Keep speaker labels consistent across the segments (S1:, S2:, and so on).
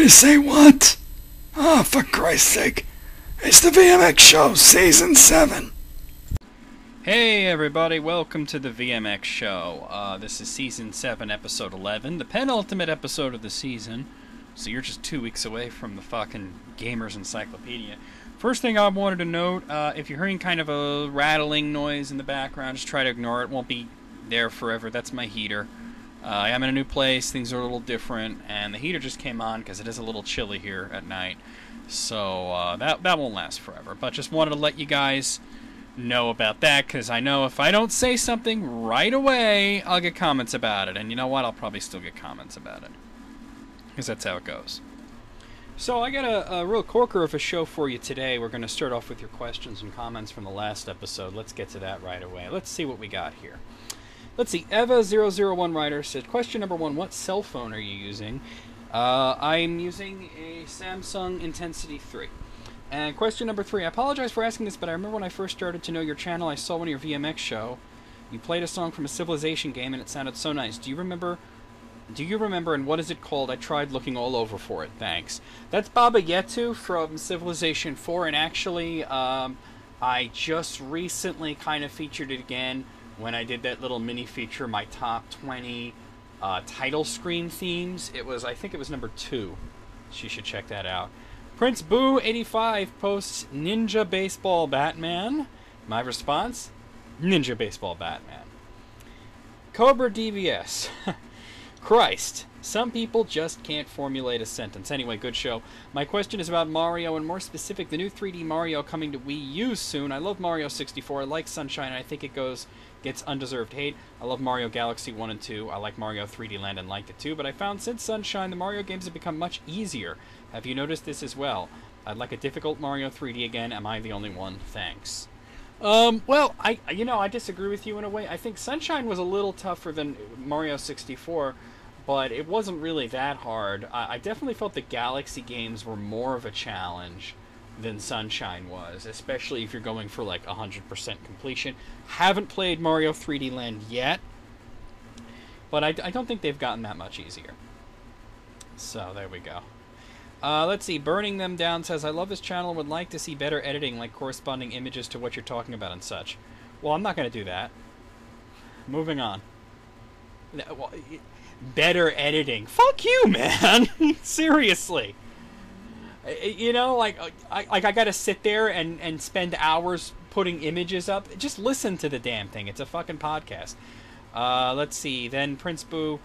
S1: to say what? Oh, for Christ's sake. It's the VMX Show, Season 7.
S2: Hey everybody, welcome to the VMX Show. This is Season 7, Episode 11, the penultimate episode of the season. So you're just 2 weeks away from the fucking Gamer's Encyclopedia. First thing I wanted to note, if you're hearing kind of a rattling noise in the background, just try to ignore it. It won't be there forever. That's my heater. I am in a new place, things are a little different, and the heater just came on because it is a little chilly here at night. So that won't last forever. But just wanted to let you guys know about that, because I know if I don't say something right away, I'll get comments about it. And you know what? I'll probably still get comments about it, because that's how it goes. So I got a real corker of a show for you today. We're going to start off with your questions and comments from the last episode. Let's get to that right away. Let's see what we got here. Let's see. Eva001 Writer said, question number 1, what cell phone are you using? I'm using a Samsung Intensity 3. And question number 3, I apologize for asking this, but I remember when I first started to know your channel, I saw one of your VMX show. You played a song from a Civilization game, and it sounded so nice. Do you remember, and what is it called? I tried looking all over for it. Thanks. That's Baba Yetu from Civilization 4, and actually, I just recently kind of featured it again when I did that little mini feature, my top 20 title screen themes. I think it was number 2. She should check that out. Prince Boo 85 posts Ninja Baseball Batman. My response? Ninja Baseball Batman. Cobra DVS. Christ. Some people just can't formulate a sentence. Anyway, good show. My question is about Mario, and more specific, the new 3D Mario coming to Wii U soon. I love Mario 64. I like Sunshine, and I think it gets undeserved hate. I love Mario Galaxy 1 and 2. I like Mario 3D Land and liked it too, but I found since Sunshine, the Mario games have become much easier. Have you noticed this as well? I'd like a difficult Mario 3D again. Am I the only one? Thanks. Well, I disagree with you in a way. I think Sunshine was a little tougher than Mario 64, but it wasn't really that hard. I definitely felt the Galaxy games were more of a challenge than Sunshine was, especially if you're going for like 100% completion. Haven't played Mario 3D Land yet, but I don't think they've gotten that much easier. So there we go. Let's see, Burning Them Down says, I love this channel and would like to see better editing, like corresponding images to what you're talking about and such. Well, I'm not going to do that. Moving on. Better editing. Fuck you, man! Seriously. You know, I gotta sit there and spend hours putting images up. Just listen to the damn thing. It's a fucking podcast. Let's see. Then Prince Boo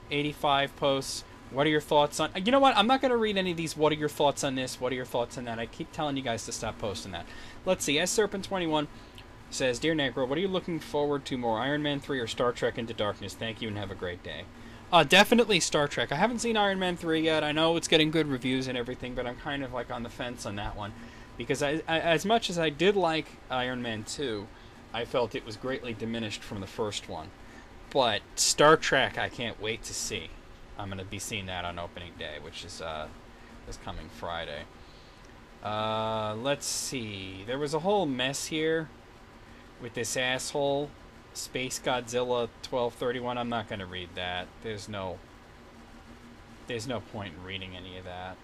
S2: 85 posts, what are your thoughts on... You know what? I'm not going to read any of these, what are your thoughts on this, what are your thoughts on that. I keep telling you guys to stop posting that. Let's see. SSerpent21 says, Dear Necro, what are you looking forward to more, Iron Man 3 or Star Trek Into Darkness? Thank you and have a great day. Definitely Star Trek. I haven't seen Iron Man 3 yet. I know it's getting good reviews and everything, but I'm kind of like on the fence on that one. Because as much as I did like Iron Man 2, I felt it was greatly diminished from the first one. But Star Trek, I can't wait to see. I'm going to be seeing that on opening day, which is this coming Friday. Let's see. There was a whole mess here with this asshole, Space Godzilla 1231. I'm not going to read that. There's no point in reading any of that.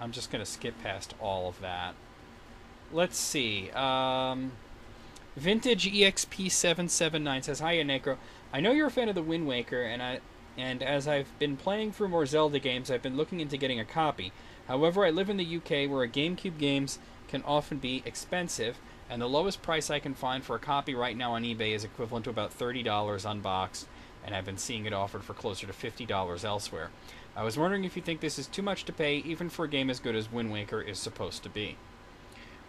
S2: I'm just going to skip past all of that. Let's see. Vintage EXP779 says, Hiya, Necro. I know you're a fan of the Wind Waker, and as I've been playing through more Zelda games, I've been looking into getting a copy. However, I live in the UK, where GameCube games can often be expensive, and the lowest price I can find for a copy right now on eBay is equivalent to about $30 unboxed, and I've been seeing it offered for closer to $50 elsewhere. I was wondering if you think this is too much to pay, even for a game as good as Wind Waker is supposed to be.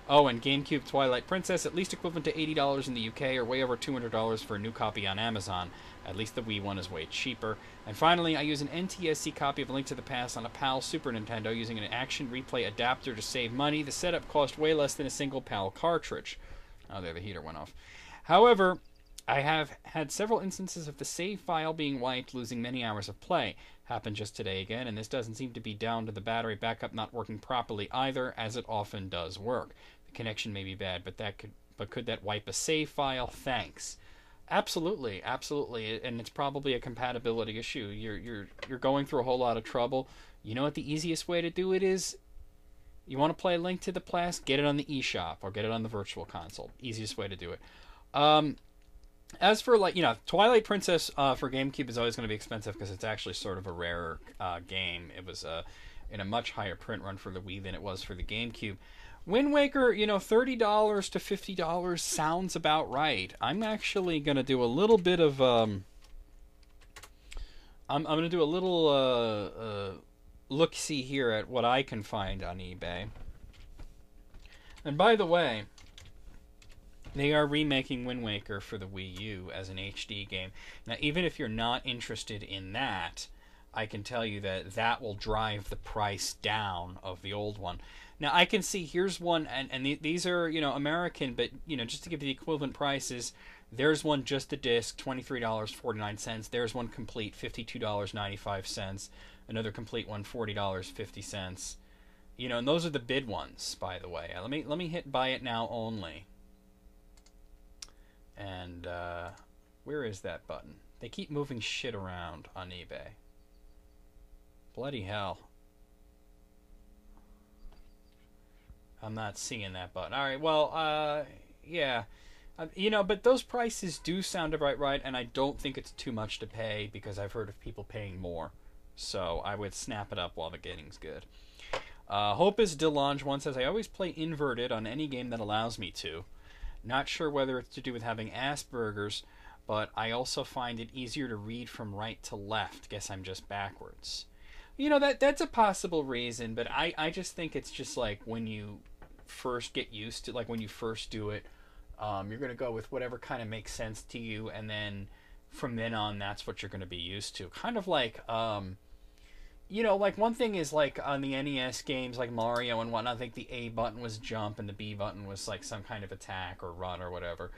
S2: Oh, and GameCube Twilight Princess, at least equivalent to $80 in the UK, or way over $200 for a new copy on Amazon. At least the Wii one is way cheaper. And finally, I use an NTSC copy of A Link to the Past on a PAL Super Nintendo using an Action Replay adapter to save money. The setup cost way less than a single PAL cartridge. Oh, there, the heater went off. However, I have had several instances of the save file being wiped, losing many hours of play. Happened just today again, and this doesn't seem to be down to the battery backup not working properly either, as it often does work. The connection may be bad, but could that wipe a save file? Thanks. Absolutely, absolutely, and it's probably a compatibility issue. You're going through a whole lot of trouble. You know what the easiest way to do it is? You want to play Link to the Past? Get it on the eShop or get it on the Virtual Console. Easiest way to do it. Um, as for like Twilight Princess for GameCube is always going to be expensive because it's actually sort of a rarer game. It was in a much higher print run for the Wii than it was for the GameCube. Wind Waker, $30 to $50 sounds about right. I'm actually going to do a little bit of I'm going to do a little look-see here at what I can find on eBay. And by the way, they are remaking Wind Waker for the Wii U as an HD game. Now, even if you're not interested in that, I can tell you that that will drive the price down of the old one. Now, I can see, here's one, and these are, American, but, just to give you the equivalent prices, there's one just a disc, $23.49. There's one complete, $52.95. Another complete one, $40.50. And those are the bid ones, by the way. Let me hit buy it now only. And where is that button? They keep moving shit around on eBay. Bloody hell. I'm not seeing that button. Alright, well, yeah. But those prices do sound about right, and I don't think it's too much to pay because I've heard of people paying more. So I would snap it up while the getting's good. Hope is DeLonge one says, I always play inverted on any game that allows me to. Not sure whether it's to do with having Asperger's, but I also find it easier to read from right to left. Guess I'm just backwards. That's a possible reason, but I just think it's just like when you first get used to, like when you first do it, you're going to go with whatever kind of makes sense to you, and then from then on, that's what you're going to be used to. Kind of like, like one thing is like on the NES games like Mario and whatnot, I think the A button was jump and the B button was like some kind of attack or run or whatever.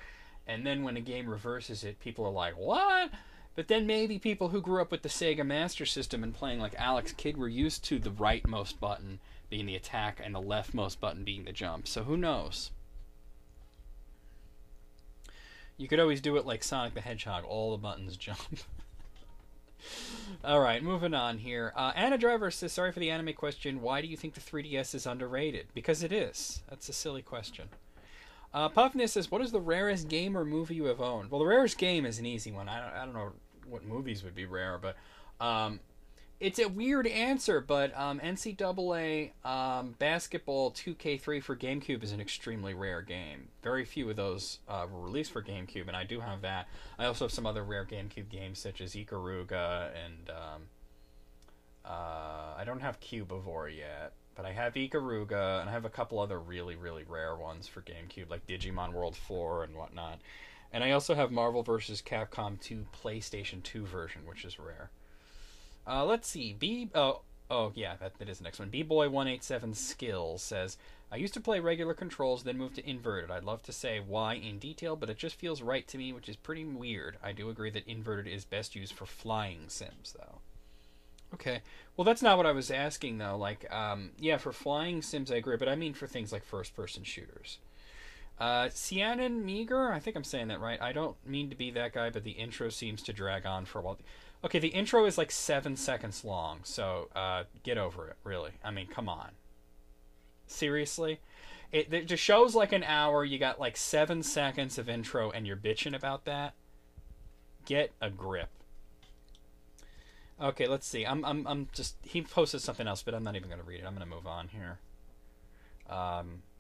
S2: And then when a game reverses it, people are like, what? But then maybe people who grew up with the Sega Master System and playing like Alex Kidd were used to the rightmost button being the attack and the leftmost button being the jump. So who knows? You could always do it like Sonic the Hedgehog. All the buttons jump. Alright, moving on here. Anna Driver says, sorry for the anime question. Why do you think the 3DS is underrated? Because it is. That's a silly question. Puffness says, what is the rarest game or movie you have owned? Well, the rarest game is an easy one. I don't know what movies would be rare, but it's a weird answer, but NCAA Basketball 2K3 for GameCube is an extremely rare game. Very few of those were released for GameCube, and I do have that. I also have some other rare GameCube games, such as Ikaruga, and I don't have Cubivore yet, but I have Ikaruga, and I have a couple other really, really rare ones for GameCube, like Digimon World 4 and whatnot. And I also have Marvel vs. Capcom 2 PlayStation 2 version, which is rare. Let's see. Yeah, that is the next one. B-Boy187 Skills says, I used to play regular controls, then moved to inverted. I'd love to say why in detail, but it just feels right to me, which is pretty weird. I do agree that inverted is best used for flying sims, though. Okay. Well, that's not what I was asking, though. Like, yeah, for flying sims, I agree, but I mean for things like first-person shooters. Cianon Meager, I think I'm saying that right. I don't mean to be that guy, but the intro seems to drag on for a while. Okay, the intro is like 7 seconds long, so get over it, really. I mean, come on. Seriously? It just shows like an hour, you got like 7 seconds of intro, and you're bitching about that? Get a grip. Okay, let's see. I'm just... He posted something else, but I'm not even going to read it. I'm going to move on here.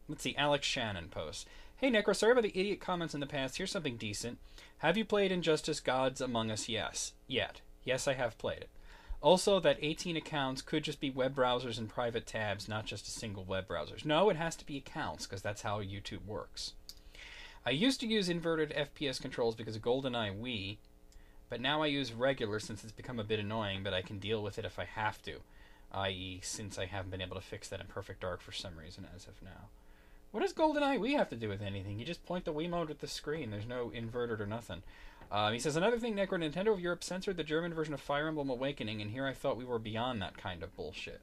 S2: Let's see. Alex Shannon posts. Hey, Necro, sorry about the idiot comments in the past. Here's something decent. Have you played Injustice Gods Among Us? Yes. Yet. Yes, I have played it. Also, that 18 accounts could just be web browsers and private tabs, not just a single web browser. No, it has to be accounts, because that's how YouTube works. I used to use inverted FPS controls because of GoldenEye Wii, but now I use regular since it's become a bit annoying, but I can deal with it if I have to, i.e. since I haven't been able to fix that in Perfect Dark for some reason as of now. What does GoldenEye Wii have to do with anything? You just point the Wiimote at the screen. There's no inverted or nothing. He says, another thing, Necro, Nintendo of Europe censored the German version of Fire Emblem Awakening, and here I thought we were beyond that kind of bullshit.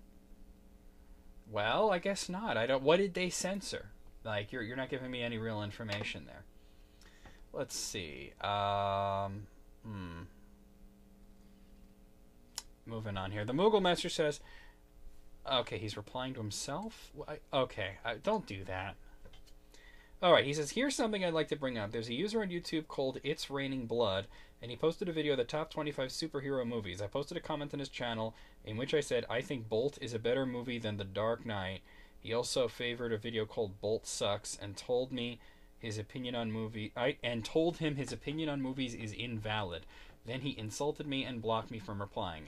S2: Well, I guess not. What did they censor? Like, you're not giving me any real information there. Let's see. Moving on here. The Moogle Master says... Okay, he's replying to himself? Okay, don't do that. Alright, he says, here's something I'd like to bring up. There's a user on YouTube called It's Raining Blood, and he posted a video of the top 25 superhero movies. I posted a comment on his channel in which I said, I think Bolt is a better movie than The Dark Knight. He also favored a video called Bolt Sucks and told me his opinion on told him his opinion on movies is invalid. Then he insulted me and blocked me from replying.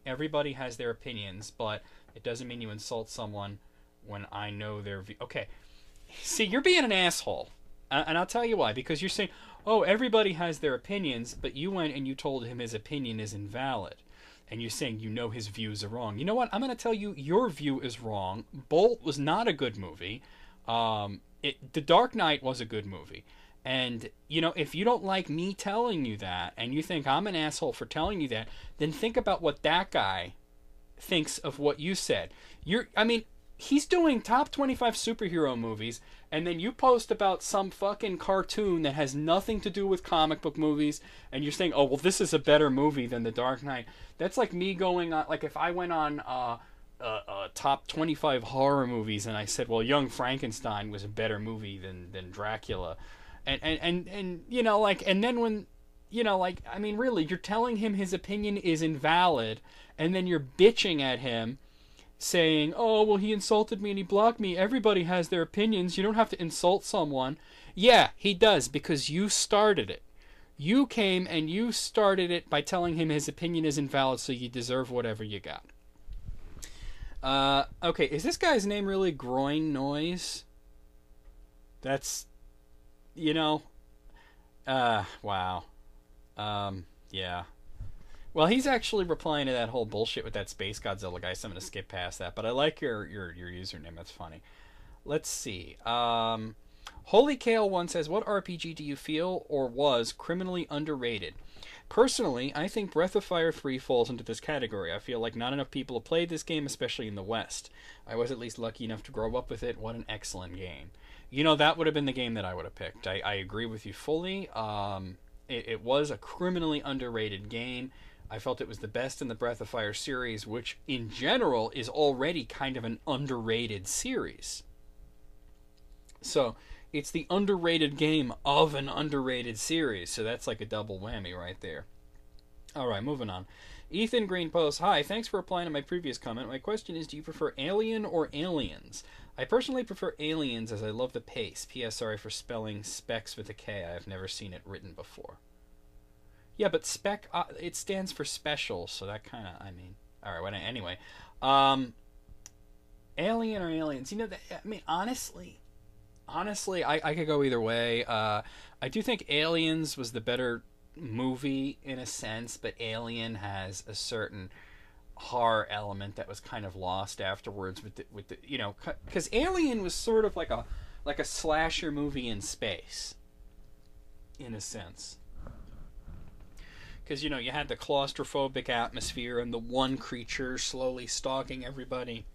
S2: Everybody has their opinions, but it doesn't mean you insult someone when I know their view. Okay. See, you're being an asshole. And I'll tell you why. Because you're saying, oh, everybody has their opinions, but you went and you told him his opinion is invalid. And you're saying you know his views are wrong. You know what? I'm going to tell you your view is wrong. Bolt was not a good movie. The Dark Knight was a good movie. And, you know, if you don't like me telling you that, and you think I'm an asshole for telling you that, then think about what that guy thinks of what you said. He's doing top 25 superhero movies, and then you post about some fucking cartoon that has nothing to do with comic book movies, and you're saying, oh, well, this is a better movie than The Dark Knight. That's like me going on, like if I went on top 25 horror movies, and I said, well, Young Frankenstein was a better movie than Dracula. And you know, like, and then when, you know, like, I mean, really, you're telling him his opinion is invalid, and then you're bitching at him, saying, oh, well, he insulted me and he blocked me. Everybody has their opinions. You don't have to insult someone. Yeah, he does, because you started it. You came and you started it by telling him his opinion is invalid, so you deserve whatever you got. Okay, is this guy's name really Groin Noise? That's, you know, wow. Yeah. Well, he's actually replying to that whole bullshit with that Space Godzilla guy, so I'm going to skip past that. But I like your username. That's funny. Let's see. Holy Kale one says, what RPG do you feel or was criminally underrated? Personally, I think Breath of Fire 3 falls into this category. I feel like not enough people have played this game, especially in the West. I was at least lucky enough to grow up with it. What an excellent game. You know, that would have been the game that I would have picked. I agree with you fully. It was a criminally underrated game. I felt it was the best in the Breath of Fire series, which in general is already kind of an underrated series. So it's the underrated game of an underrated series. So that's like a double whammy right there. Alright, moving on. Ethan Green posts, hi, thanks for replying to my previous comment. My question is, do you prefer Alien or Aliens? I personally prefer Aliens as I love the pace. P.S. Sorry for spelling specs with a K. I have never seen it written before. Yeah, but spec, it stands for special, so that kind of, I mean, alright, well, anyway. Alien or Aliens? You know, I mean, honestly, I could go either way. I do think Aliens was the better movie in a sense, but Alien has a certain horror element that was kind of lost afterwards with the you know, because Alien was sort of like a slasher movie in space, in a sense. Because, you know, you had the claustrophobic atmosphere and the one creature slowly stalking everybody.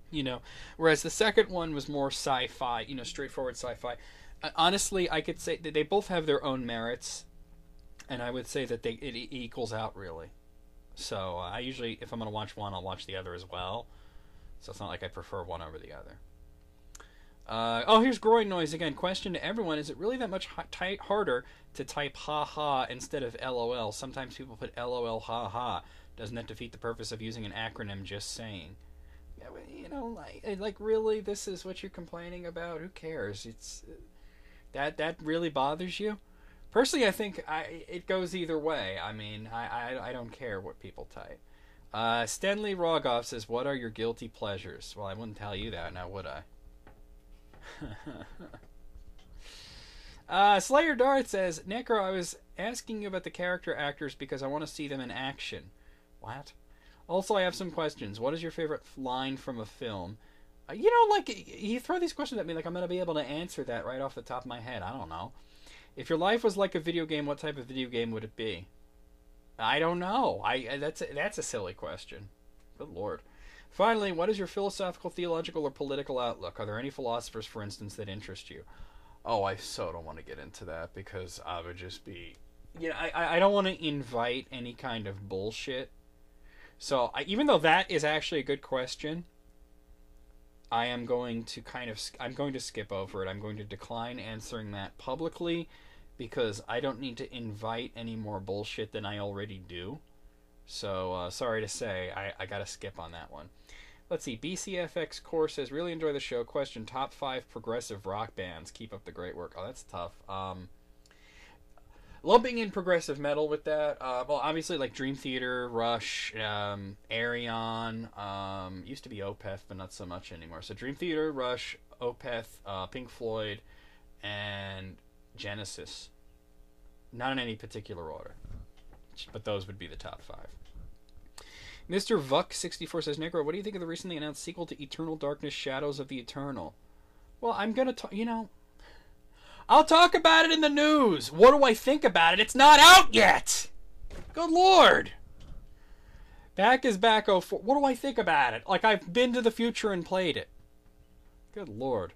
S2: You know, whereas the second one was more sci-fi, you know, straightforward sci-fi. Honestly, I could say that they both have their own merits, and I would say that it equals out, really. So, I usually, if I'm going to watch one, I'll watch the other as well. So it's not like I prefer one over the other. Here's Groin Noise again. Question to everyone, is it really that much harder to type ha-ha instead of LOL? Sometimes people put LOL ha-ha. Doesn't that defeat the purpose of using an acronym? Just saying. Yeah, you know, like really, this is what you're complaining about? Who cares? It's that really bothers you? Personally, I think it goes either way. I mean, I don't care what people type. Stanley Rogoff says, what are your guilty pleasures? Well, I wouldn't tell you that, now would I? Slayer Dart says, Necro, I was asking you about the character actors because I want to see them in action. What? Also, I have some questions. What is your favorite line from a film? You know, like, you throw these questions at me like I'm going to be able to answer that right off the top of my head. I don't know. If your life was like a video game, what type of video game would it be? I don't know. That's a silly question. Good Lord. Finally, what is your philosophical, theological, or political outlook? Are there any philosophers, for instance, that interest you? Oh, I so don't want to get into that because I would just be... I don't want to invite any kind of bullshit. So, even though that is actually a good question, I am going to I'm going to skip over it. I'm going to decline answering that publicly because I don't need to invite any more bullshit than I already do. So, sorry to say, I gotta skip on that one. Let's see. BCFX Core says, really enjoy the show. Question, top 5 progressive rock bands. Keep up the great work. Oh, that's tough. Lumping in progressive metal with that. Well, obviously, like Dream Theater, Rush, Ayreon, used to be Opeth, but not so much anymore. So Dream Theater, Rush, Opeth, Pink Floyd, and Genesis. Not in any particular order, but those would be the top 5. Mr. Vuck64 says, Necro, what do you think of the recently announced sequel to Eternal Darkness, Shadows of the Eternal? Well, I'm gonna talk, I'll talk about it in the news. What do I think about it? It's not out yet! Good lord! Back is back 04. What do I think about it? Like I've been to the future and played it. Good lord.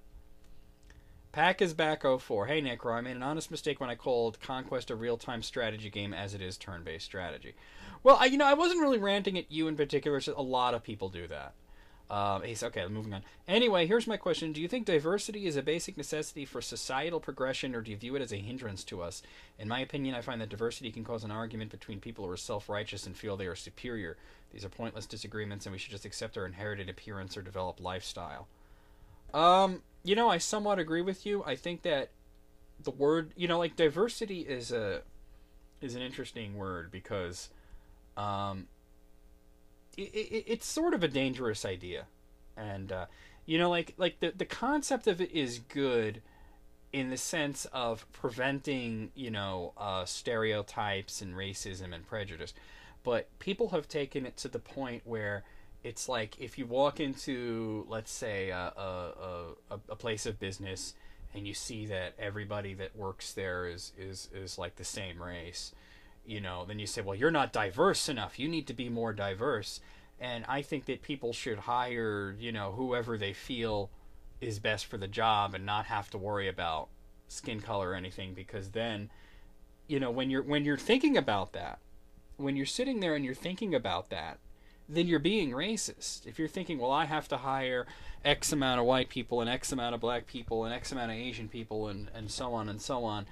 S2: Pack is back 04. Hey Necro, I made an honest mistake when I called Conquest a real-time strategy game as it is turn-based strategy. Well, I wasn't really ranting at you in particular. A lot of people do that. Okay, moving on. Anyway, here's my question. Do you think diversity is a basic necessity for societal progression, or do you view it as a hindrance to us? In my opinion, I find that diversity can cause an argument between people who are self-righteous and feel they are superior. These are pointless disagreements, and we should just accept our inherited appearance or developed lifestyle. I somewhat agree with you. I think that the word, like diversity is an interesting word because it's sort of a dangerous idea. And like the concept of it is good in the sense of preventing, stereotypes and racism and prejudice. But people have taken it to the point where it's like if you walk into, let's say, a place of business and you see that everybody that works there is like the same race, then you say, well, you're not diverse enough. You need to be more diverse. And I think that people should hire, whoever they feel is best for the job and not have to worry about skin color or anything, because then, when you're thinking about that, when you're sitting there and you're thinking about that, then you're being racist. If you're thinking, well, I have to hire X amount of white people and X amount of black people and X amount of Asian people and so on and so on,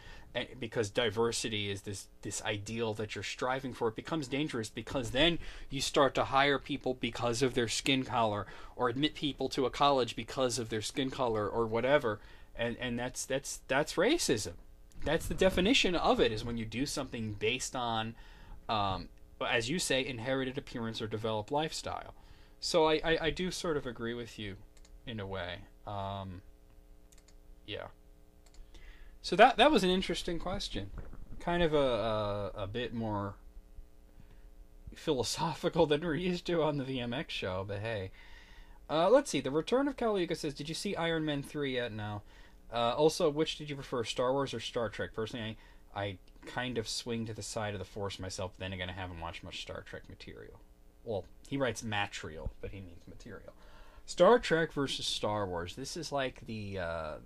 S2: because diversity is this ideal that you're striving for, it becomes dangerous, because then you start to hire people because of their skin color, or admit people to a college because of their skin color or whatever, and that's racism. That's the definition of it, is when you do something based on as you say, inherited appearance or developed lifestyle. So I do sort of agree with you in a way. Yeah. So that was an interesting question. Kind of a bit more philosophical than we're used to on the VMX show, but hey. Let's see. The Return of Kaluga says, did you see Iron Man 3 yet? No. Also, which did you prefer, Star Wars or Star Trek? Personally, I kind of swing to the side of the Force myself, but then again, I haven't watched much Star Trek material. Well, he writes material, but he means material. Star Trek versus Star Wars. This is like the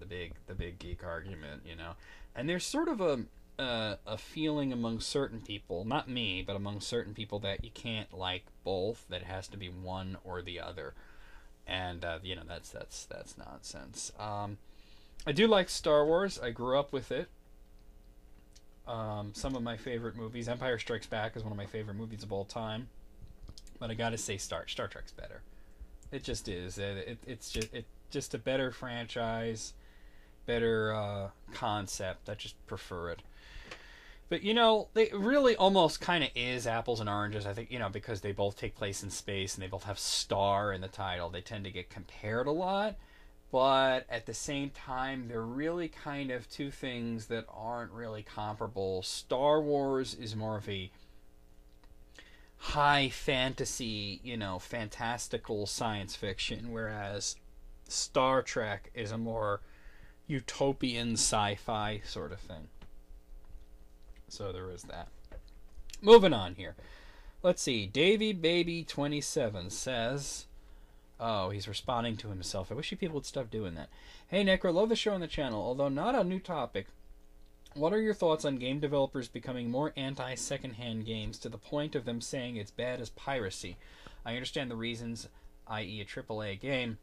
S2: big geek argument, And there's sort of a feeling among certain people, not me, but among certain people, that you can't like both. That it has to be one or the other, and that's nonsense. I do like Star Wars. I grew up with it. Some of my favorite movies, Empire Strikes Back is one of my favorite movies of all time, but I gotta say Star Trek's better. It just is. It's just a better franchise, better concept. I just prefer it. But they really almost kind of is apples and oranges. I think because they both take place in space and they both have star in the title, they tend to get compared a lot. But at the same time, they're really kind of two things that aren't really comparable. Star Wars is more of a high fantasy, fantastical science fiction, whereas Star Trek is a more utopian sci-fi sort of thing. So there is that. Moving on here. Let's see. Davy Baby 27 says, Oh, he's responding to himself. I wish you people would stop doing that. Hey, Necro, love the show on the channel. Although not a new topic, what are your thoughts on game developers becoming more anti-secondhand games to the point of them saying it's bad as piracy? I understand the reasons, i.e. a AAA game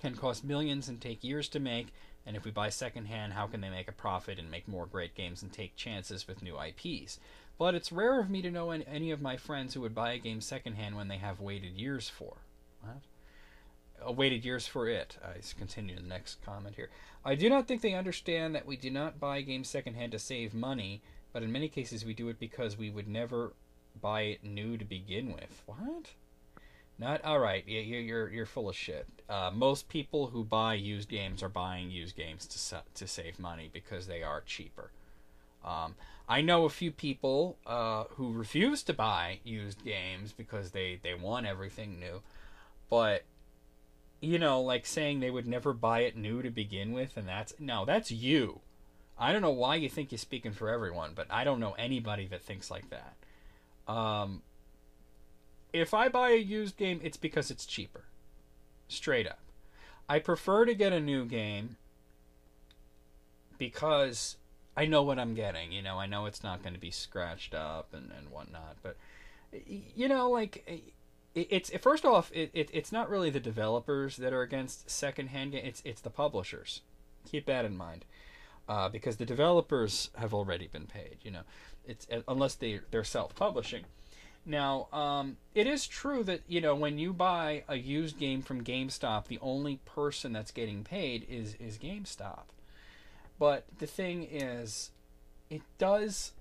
S2: can cost millions and take years to make, and if we buy secondhand, how can they make a profit and make more great games and take chances with new IPs? But it's rare of me to know any of my friends who would buy a game secondhand when they have waited years for. What? Waited years for it. I continue the next comment here. I do not think they understand that we do not buy games secondhand to save money, but in many cases we do it because we would never buy it new to begin with. What? Not all right. You're full of shit. Most people who buy used games are buying used games to save money because they are cheaper. I know a few people who refuse to buy used games because they want everything new, but you know, like saying they would never buy it new to begin with, and that's you. I don't know why you think you're speaking for everyone, but I don't know anybody that thinks like that. If I buy a used game, it's because it's cheaper. Straight up. I prefer to get a new game because I know what I'm getting. You know, I know it's not going to be scratched up and whatnot. But, you know, like, it's first off, it's not really the developers that are against secondhand games. It's the publishers. Keep that in mind. Because the developers have already been paid. You know, it's unless they're self-publishing. Now, it is true that, you know, when you buy a used game from GameStop, the only person that's getting paid is GameStop. But the thing is, it does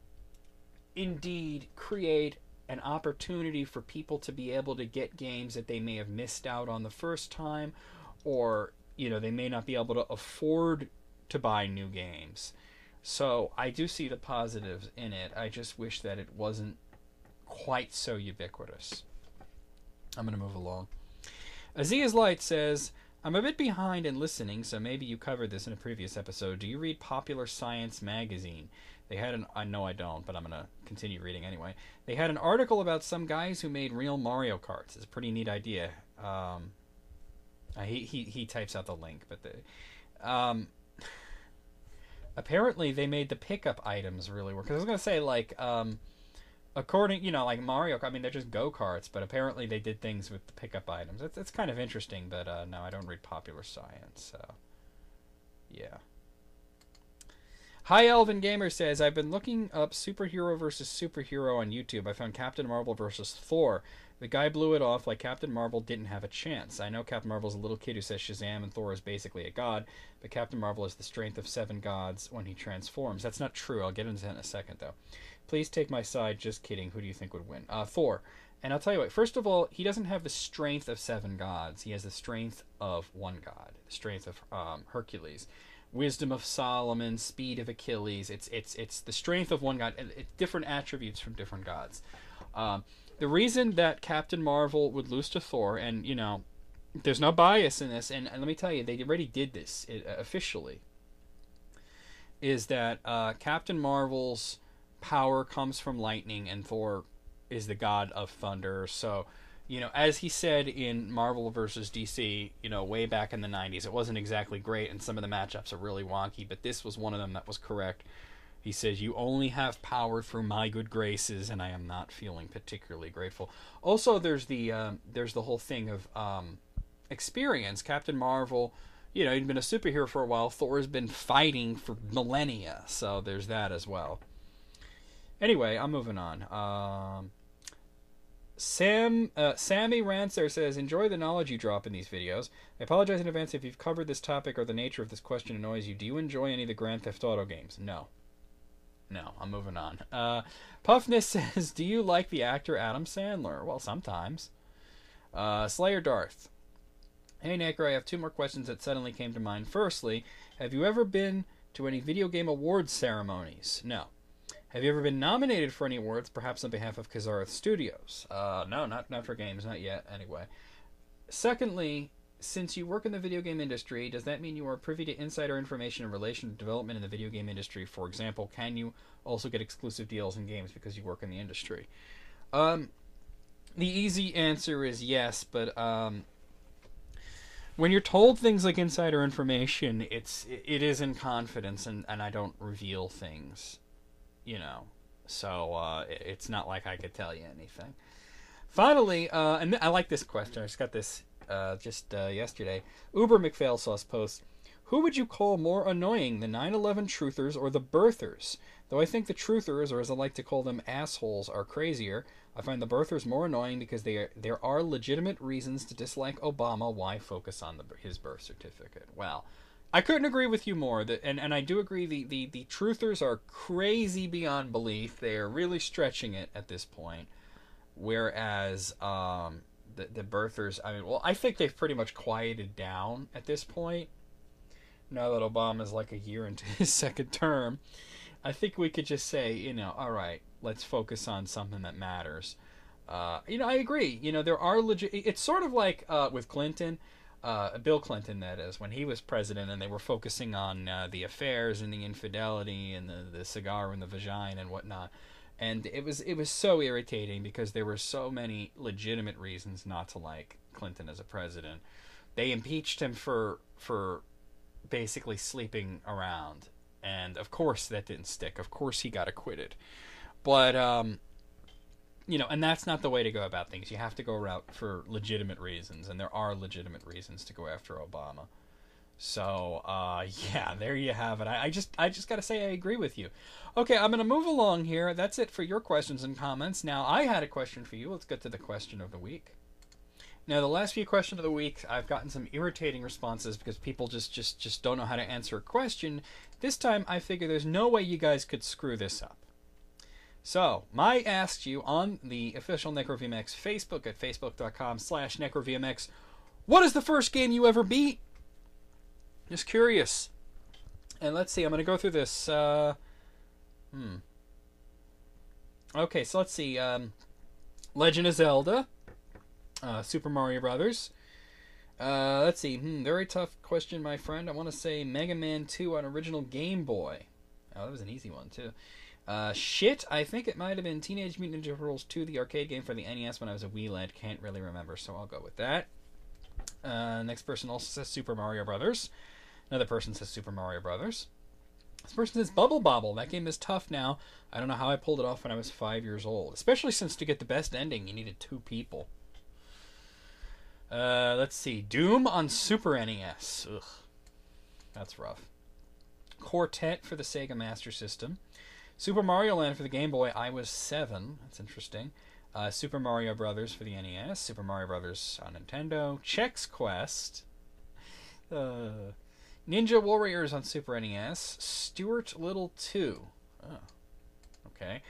S2: indeed create an opportunity for people to be able to get games that they may have missed out on the first time, or, you know, they may not be able to afford to buy new games. So I do see the positives in it. I just wish that it wasn't quite so ubiquitous. I'm going to move along. Azia's Light says, I'm a bit behind in listening, so maybe you covered this in a previous episode. Do you read Popular Science magazine? They had I know I don't, but I'm going to continue reading anyway. They had an article about some guys who made real Mario Karts. It's a pretty neat idea. He types out the link, but apparently they made the pickup items really work. Because I was going to say, like, according, you know, like Mario, I mean, they're just go-karts, but apparently they did things with the pickup items. It's kind of interesting, but no, I don't read Popular Science, so yeah. Hi Elvin Gamer says, I've been looking up superhero versus superhero on YouTube. I found Captain Marvel versus Thor. The guy blew it off like Captain Marvel didn't have a chance. I know Captain Marvel's a little kid who says Shazam and Thor is basically a god, but Captain Marvel is the strength of 7 gods when he transforms. That's not true. I'll get into that in a second, though. Please take my side. Just kidding. Who do you think would win? Thor. And I'll tell you what. First of all, he doesn't have the strength of 7 gods. He has the strength of 1 god. The strength of Hercules. Wisdom of Solomon, speed of Achilles. It's the strength of 1 god. It's different attributes from different gods. The reason that Captain Marvel would lose to Thor, and, you know, there's no bias in this, and let me tell you, they already did this officially, is that Captain Marvel's power comes from lightning, and Thor is the god of thunder. So, you know, as he said in Marvel vs. DC, you know, way back in the 90s, it wasn't exactly great, and some of the matchups are really wonky, but this was one of them that was correct. He says, you only have power through my good graces, and I am not feeling particularly grateful. Also, there's the whole thing of experience. Captain Marvel, you know, he'd been a superhero for a while. Thor has been fighting for millennia, so there's that as well. Anyway, I'm moving on. Sammy Rancer says, enjoy the knowledge you drop in these videos. I apologize in advance if you've covered this topic or the nature of this question annoys you. Do you enjoy any of the Grand Theft Auto games? No. No, I'm moving on. Puffness says, do you like the actor Adam Sandler? Well, sometimes. Slayer Darth. Hey, Necro, I have 2 more questions that suddenly came to mind. Firstly, have you ever been to any video game awards ceremonies? No. Have you ever been nominated for any awards, perhaps on behalf of Kazareth Studios? No, not for games, not yet, anyway. Secondly, since you work in the video game industry, does that mean you are privy to insider information in relation to development in the video game industry? For example, can you also get exclusive deals in games because you work in the industry? The easy answer is yes, but when you're told things like insider information, it is in confidence, and I don't reveal things, you know. So it's not like I could tell you anything. Finally, and I like this question. I just got this yesterday. Uber McFailsauce post: who would you call more annoying, the 9/11 truthers or the birthers? Though I think the truthers, or as I like to call them, assholes, are crazier, I find the birthers more annoying because there are legitimate reasons to dislike Obama. Why focus on his birth certificate? Well, I couldn't agree with you more. And I do agree the truthers are crazy beyond belief. They are really stretching it at this point. Whereas the birthers, I think they've pretty much quieted down at this point. Now that Obama's like a year into his second term, I think we could just say, all right, let's focus on something that matters. I agree. There are it's sort of like with Clinton, Bill Clinton, that is, when he was president, and they were focusing on the affairs and the infidelity and the cigar and the vagina and whatnot. And it was so irritating because there were so many legitimate reasons not to like Clinton as a president. They impeached him for basically sleeping around. And of course that didn't stick. Of course he got acquitted. But, and that's not the way to go about things. You have to go out for legitimate reasons. And there are legitimate reasons to go after Obama. So, yeah, there you have it. I just got to say I agree with you. Okay, I'm going to move along here. That's it for your questions and comments. Now, I had a question for you. Let's get to the question of the week. Now, the last few questions of the week, I've gotten some irritating responses because people just don't know how to answer a question. This time, I figure there's no way you guys could screw this up. So, I asked you on the official NecroVMX Facebook at facebook.com/NecroVMX, what is the first game you ever beat? Just curious. And let's see, I'm going to go through this. Okay, so let's see. Legend of Zelda. Super Mario Brothers. Let's see. Very tough question, my friend. I want to say Mega Man 2 on original Game Boy. Oh, that was an easy one, too. Shit, I think it might have been Teenage Mutant Ninja Turtles 2, the arcade game for the NES when I was a wee lad. Can't really remember, so I'll go with that. Next person also says Super Mario Brothers. Another person says Super Mario Brothers. This person says Bubble Bobble. That game is tough now. I don't know how I pulled it off when I was 5 years old. Especially since to get the best ending, you needed 2 people. Let's see. Doom on Super NES. Ugh. That's rough. Quartet for the Sega Master System. Super Mario Land for the Game Boy. I was 7. That's interesting. Super Mario Brothers for the NES. Super Mario Brothers on Nintendo. Chex Quest. Ninja Warriors on Super NES. Stuart Little 2. Oh. Okay.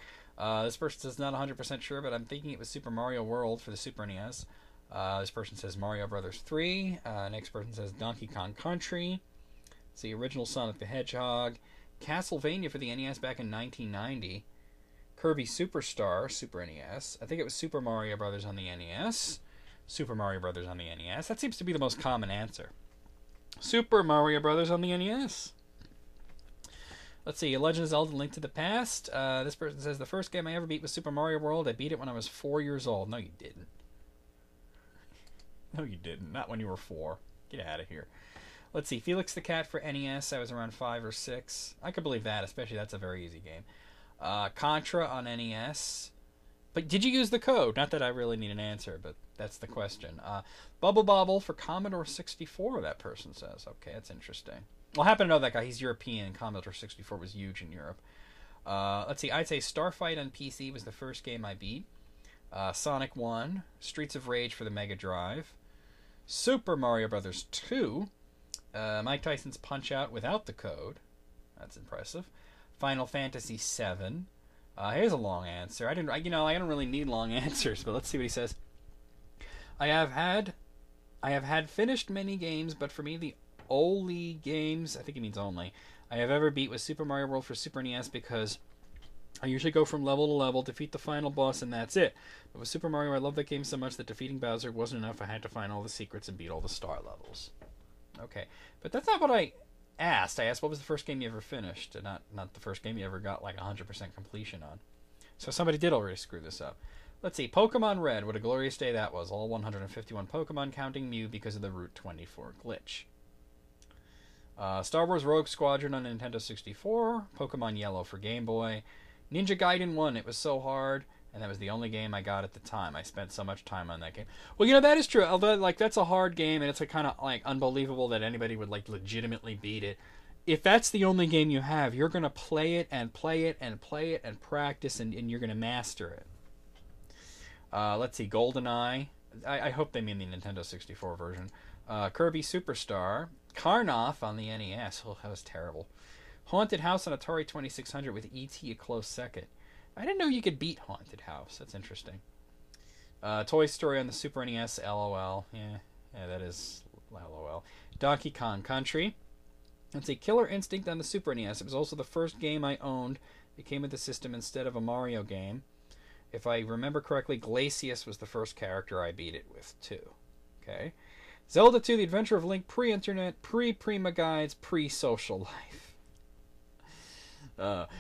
S2: This person says not 100% sure, but I'm thinking it was Super Mario World for the Super NES. This person says Mario Brothers 3. Next person says Donkey Kong Country. It's the original Sonic the Hedgehog. Castlevania for the NES back in 1990. Kirby Superstar, Super NES. I think it was Super Mario Brothers on the NES. Super Mario Brothers on the NES. That seems to be the most common answer. Super Mario Brothers on the NES. Let's see, Legend of Zelda Link to the Past. This person says, the first game I ever beat was Super Mario World. I beat it when I was 4 years old. No, you didn't. No, you didn't. Not when you were 4. Get out of here. Let's see, Felix the Cat for NES. I was around 5 or 6. I could believe that, especially that's a very easy game. Contra on NES. But did you use the code? Not that I really need an answer, but that's the question. Bubble Bobble for Commodore 64, that person says. Okay, that's interesting. Well, I happen to know that guy. He's European. Commodore 64 was huge in Europe. Let's see, I'd say Starfight on PC was the first game I beat. Sonic 1. Streets of Rage for the Mega Drive. Super Mario Brothers 2. Mike Tyson's Punch-Out without the code. That's impressive. Final Fantasy 7. Here's a long answer. I don't really need long answers, but let's see what he says. I have had finished many games, but for me the only games, I think he means only, I have ever beat was Super Mario World for Super NES because I usually go from level to level, defeat the final boss, and that's it. But with Super Mario, I love that game so much that defeating Bowser wasn't enough. I had to find all the secrets and beat all the star levels. Okay, but that's not what I asked. I asked what was the first game you ever finished, and not the first game you ever got like 100% completion on. So somebody did already screw this up. Let's see. Pokemon Red. What a glorious day that was. All 151 Pokemon, counting Mew because of the Route 24 glitch. Star Wars Rogue Squadron on Nintendo 64. Pokemon Yellow for Game Boy. Ninja Gaiden 1. It was so hard. And that was the only game I got at the time. I spent so much time on that game. Well, you know, that is true. Although, like, that's a hard game, and it's like, kind of, like, unbelievable that anybody would, like, legitimately beat it. If that's the only game you have, you're going to play it and play it and play it and practice, and you're going to master it. Let's see. GoldenEye. I hope they mean the Nintendo 64 version. Kirby Superstar. Karnoff on the NES. Oh, that was terrible. Haunted House on Atari 2600 with E.T. a close second. I didn't know you could beat Haunted House. That's interesting. Toy Story on the Super NES. LOL. Yeah, that is LOL. Donkey Kong Country. Let's see. Killer Instinct on the Super NES. It was also the first game I owned. It came with the system instead of a Mario game. If I remember correctly, Glacius was the first character I beat it with, too. Okay. Zelda 2, The Adventure of Link, pre-internet, pre-Prima Guides, pre-social life.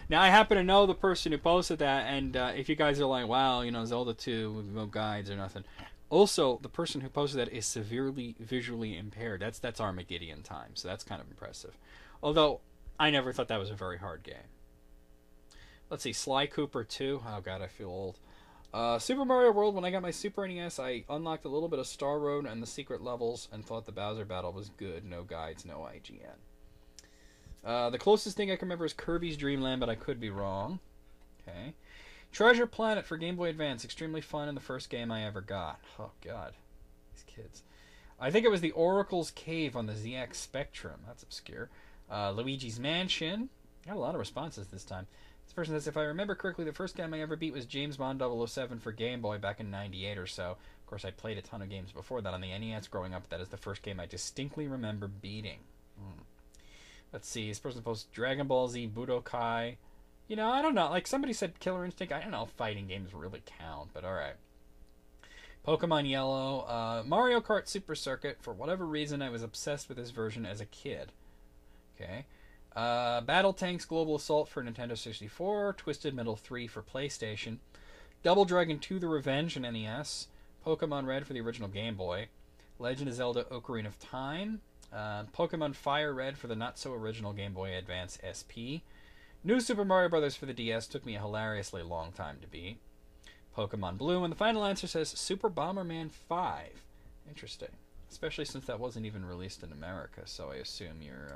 S2: Now, I happen to know the person who posted that, and if you guys are like, wow, you know, Zelda 2 with no guides or nothing. Also, the person who posted that is severely visually impaired. That's Armageddon time, so that's kind of impressive. Although, I never thought that was a very hard game. Let's see, Sly Cooper 2. Oh, God, I feel old. Super Mario World, when I got my Super NES, I unlocked a little bit of Star Road and the secret levels and thought the Bowser battle was good. No guides, no IGN. The closest thing I can remember is Kirby's Dream Land, but I could be wrong. Okay. Treasure Planet for Game Boy Advance. Extremely fun and the first game I ever got. Oh, God. These kids. I think it was the Oracle's Cave on the ZX Spectrum. That's obscure. Luigi's Mansion. Got a lot of responses this time. This person says, if I remember correctly, the first game I ever beat was James Bond 007 for Game Boy back in 98 or so. Of course, I played a ton of games before that on the NES growing up. That is the first game I distinctly remember beating. Let's see. This person posts Dragon Ball Z, Budokai. You know, I don't know. Like, somebody said Killer Instinct. I don't know if fighting games really count, but alright. Pokemon Yellow. Mario Kart Super Circuit. For whatever reason, I was obsessed with this version as a kid. Okay. Battle Tanks Global Assault for Nintendo 64. Twisted Metal 3 for PlayStation. Double Dragon 2 The Revenge in NES. Pokemon Red for the original Game Boy. Legend of Zelda Ocarina of Time. Pokemon Fire Red for the not-so-original Game Boy Advance SP. New Super Mario Bros. For the DS took me a hilariously long time to beat. Pokemon Blue, and the final answer says Super Bomberman 5. Interesting. Especially since that wasn't even released in America, so I assume you're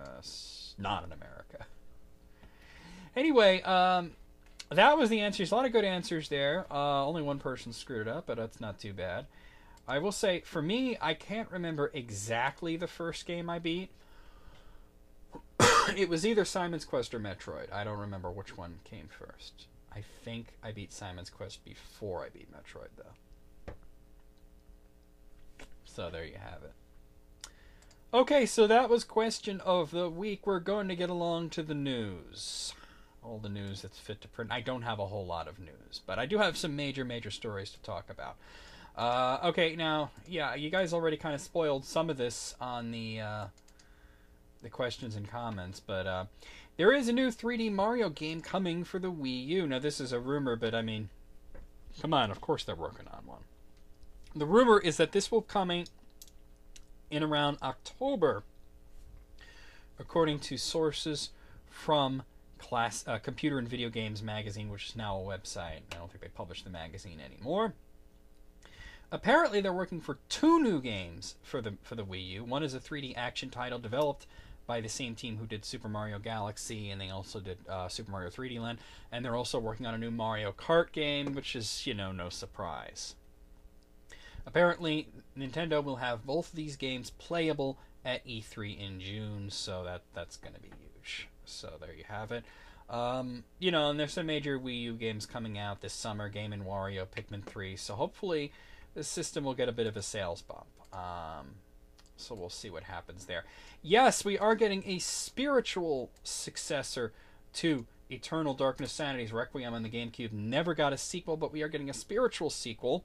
S2: not in America. Anyway, that was the answers. A lot of good answers there. Only one person screwed it up, but that's not too bad. I will say, for me, I can't remember exactly the first game I beat. It was either Simon's Quest or Metroid. I don't remember which one came first. I think I beat Simon's Quest before I beat Metroid, though. So there you have it. Okay, so that was question of the week. We're going to get along to the news. All the news that's fit to print. I don't have a whole lot of news, but I do have some major stories to talk about. Okay, now, yeah, you guys already kind of spoiled some of this on the questions and comments, but there is a new 3D Mario game coming for the Wii U. Now, this is a rumor, but I mean, come on, of course they're working on one. The rumor is that this will come in around October, according to sources from Computer and Video Games Magazine, which is now a website. I don't think they publish the magazine anymore. Apparently, they're working for 2 new games for the Wii U. One is a 3D action title developed by the same team who did Super Mario Galaxy, and they also did Super Mario 3D Land. And they're also working on a new Mario Kart game, which is, you know, no surprise. Apparently, Nintendo will have both of these games playable at E3 in June, so that's going to be huge. So there you have it. You know, and there's some major Wii U games coming out this summer, Game & Wario, Pikmin 3, so hopefully the system will get a bit of a sales bump. So we'll see what happens there. Yes, we are getting a spiritual successor to Eternal Darkness Sanity's Requiem on the GameCube. Never got a sequel, but we are getting a spiritual sequel.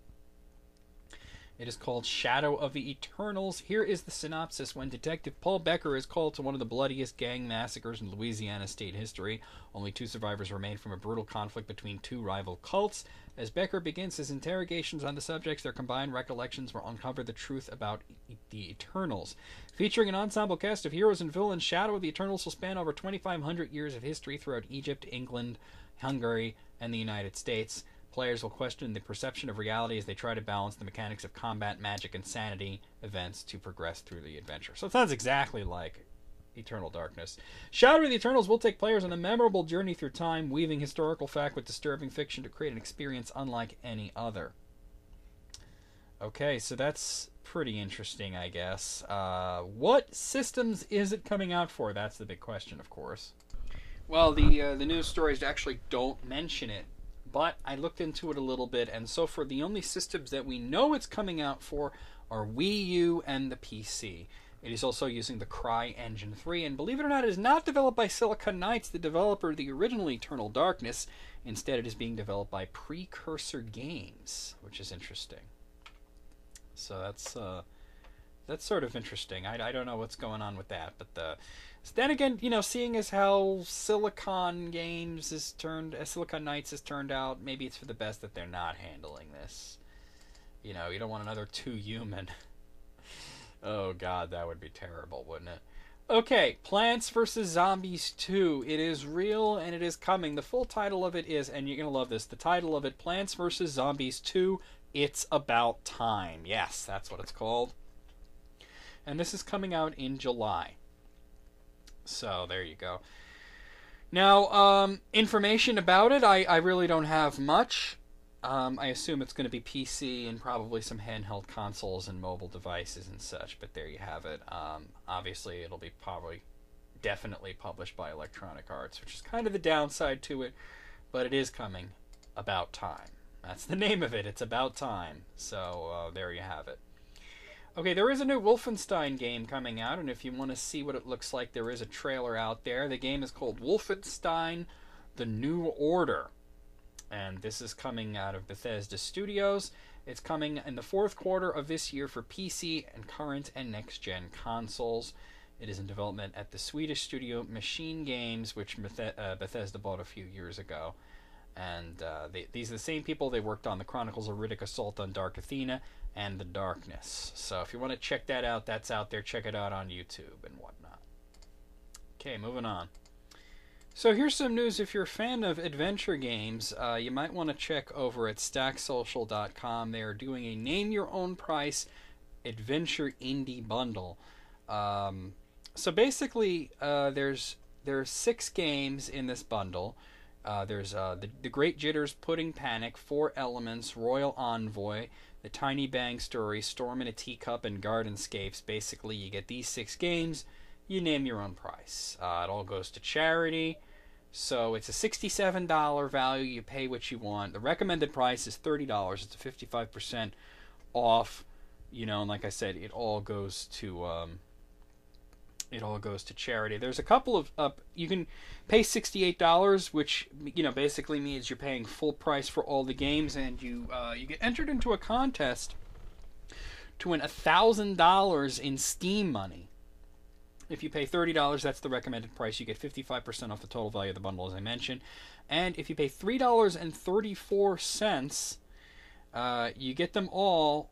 S2: It is called Shadow of the Eternals. Here is the synopsis. When Detective Paul Becker is called to one of the bloodiest gang massacres in Louisiana state history, only 2 survivors remain from a brutal conflict between 2 rival cults. As Becker begins his interrogations on the subjects, their combined recollections will uncover the truth about the Eternals. Featuring an ensemble cast of heroes and villains, Shadow of the Eternals will span over 2,500 years of history throughout Egypt, England, Hungary, and the United States. Players will question the perception of reality as they try to balance the mechanics of combat, magic, and sanity events to progress through the adventure. So it sounds exactly like Eternal Darkness. Shadow of the Eternals will take players on a memorable journey through time, weaving historical fact with disturbing fiction to create an experience unlike any other. Okay, so that's pretty interesting, I guess. What systems is it coming out for? That's the big question, of course. Well, the news stories actually don't mention it, but I looked into it a little bit, and so far the only systems that we know it's coming out for are Wii U and the PC. It is also using the CryEngine 3, and believe it or not, it is not developed by Silicon Knights, the developer of the original Eternal Darkness. Instead, it is being developed by Precursor Games, which is interesting. So that's sort of interesting. I don't know what's going on with that, but then again, you know, seeing as how Silicon Knights has turned out, maybe it's for the best that they're not handling this. You know, you don't want another 2 human. Oh god, that would be terrible, wouldn't it? Okay, Plants vs. Zombies 2. It is real and it is coming. The full title of it is, and you're going to love this, the title of it, Plants vs. Zombies 2, It's About Time. Yes, that's what it's called. And this is coming out in July. So, there you go. Now, information about it, I really don't have much. I assume it's going to be PC and probably some handheld consoles and mobile devices and such, but there you have it. Obviously, it'll be definitely published by Electronic Arts, which is kind of the downside to it, but it is coming about time. That's the name of it. It's about time. So, there you have it. Okay, there is a new Wolfenstein game coming out, and if you want to see what it looks like, there is a trailer out there. The game is called Wolfenstein: The New Order, and this is coming out of Bethesda Studios. It's coming in the 4th quarter of this year for PC and current and next-gen consoles. It is in development at the Swedish studio Machine Games, which Bethesda bought a few years ago. And these are the same people. They worked on the Chronicles of Riddick, Assault on Dark Athena, and The Darkness. So if you want to check that out, that's out there. Check it out on YouTube and whatnot. Okay, moving on. So here's some news. If you're a fan of adventure games, you might want to check over at stacksocial.com. They are doing a Name Your Own Price Adventure Indie Bundle. So basically, there's 6 games in this bundle. There's the Great Jitters, Pudding Panic, 4 Elements, Royal Envoy, The Tiny Bang Story, Storm in a Teacup, and Gardenscapes. Basically, you get these 6 games, you name your own price. It all goes to charity, so it's a $67 value. You pay what you want. The recommended price is $30. It's a 55% off, you know, and like I said, it all goes to charity. There's a couple of you can pay $68, which, you know, basically means you're paying full price for all the games, and you get entered into a contest to win $1,000 in Steam money. If you pay $30, that's the recommended price. You get 55% off the total value of the bundle, as I mentioned. And if you pay $3.34, you get them all.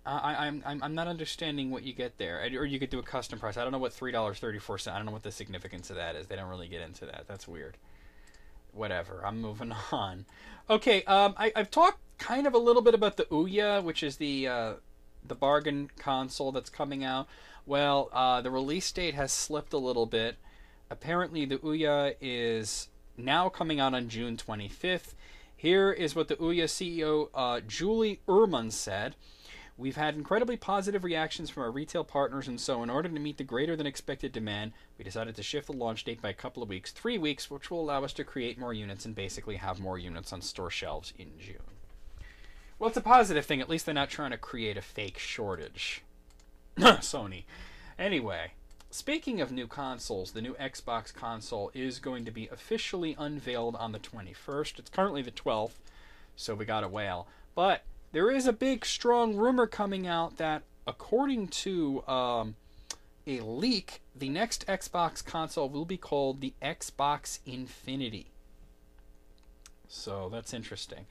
S2: I'm not understanding what you get there. Or you could do a custom price. I don't know what $3.34. I don't know what the significance of that is. They don't really get into that. That's weird. Whatever. I'm moving on. Okay. I've talked kind of a little bit about the Ouya, which is the bargain console that's coming out. Well, the release date has slipped a little bit. Apparently, the Ouya is now coming out on June 25th. Here is what the Ouya CEO Julie Uhrman said. We've had incredibly positive reactions from our retail partners, and so in order to meet the greater than expected demand, we decided to shift the launch date by a couple of weeks, 3 weeks, which will allow us to create more units and basically have more units on store shelves in June. Well, it's a positive thing. At least they're not trying to create a fake shortage. Sony. Anyway, speaking of new consoles, the new Xbox console is going to be officially unveiled on the 21st. It's currently the 12th, so we got a while. But there is a big, strong rumor coming out that, according to a leak, the next Xbox console will be called the Xbox Infinity. So that's interesting.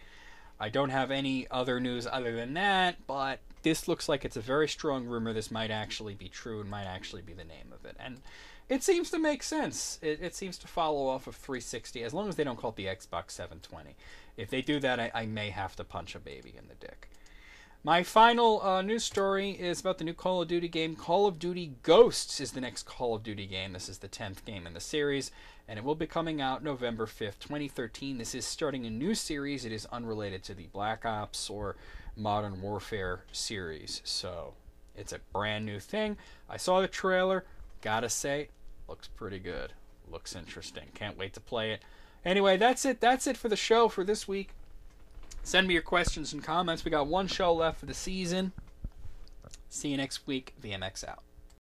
S2: I don't have any other news other than that, but this looks like it's a very strong rumor. This might actually be true and might actually be the name of it. And it seems to make sense. It seems to follow off of 360, as long as they don't call it the Xbox 720. If they do that, I may have to punch a baby in the dick. My final news story is about the new Call of Duty game. Call of Duty Ghosts is the next Call of Duty game. This is the 10th game in the series, and it will be coming out November 5th, 2013. This is starting a new series. It is unrelated to the Black Ops or Modern Warfare series, so it's a brand new thing. I saw the trailer. Gotta say, looks pretty good. Looks interesting. Can't wait to play it. Anyway, that's it. That's it for the show for this week. Send me your questions and comments. We got one show left for the season. See you next week. VMX out.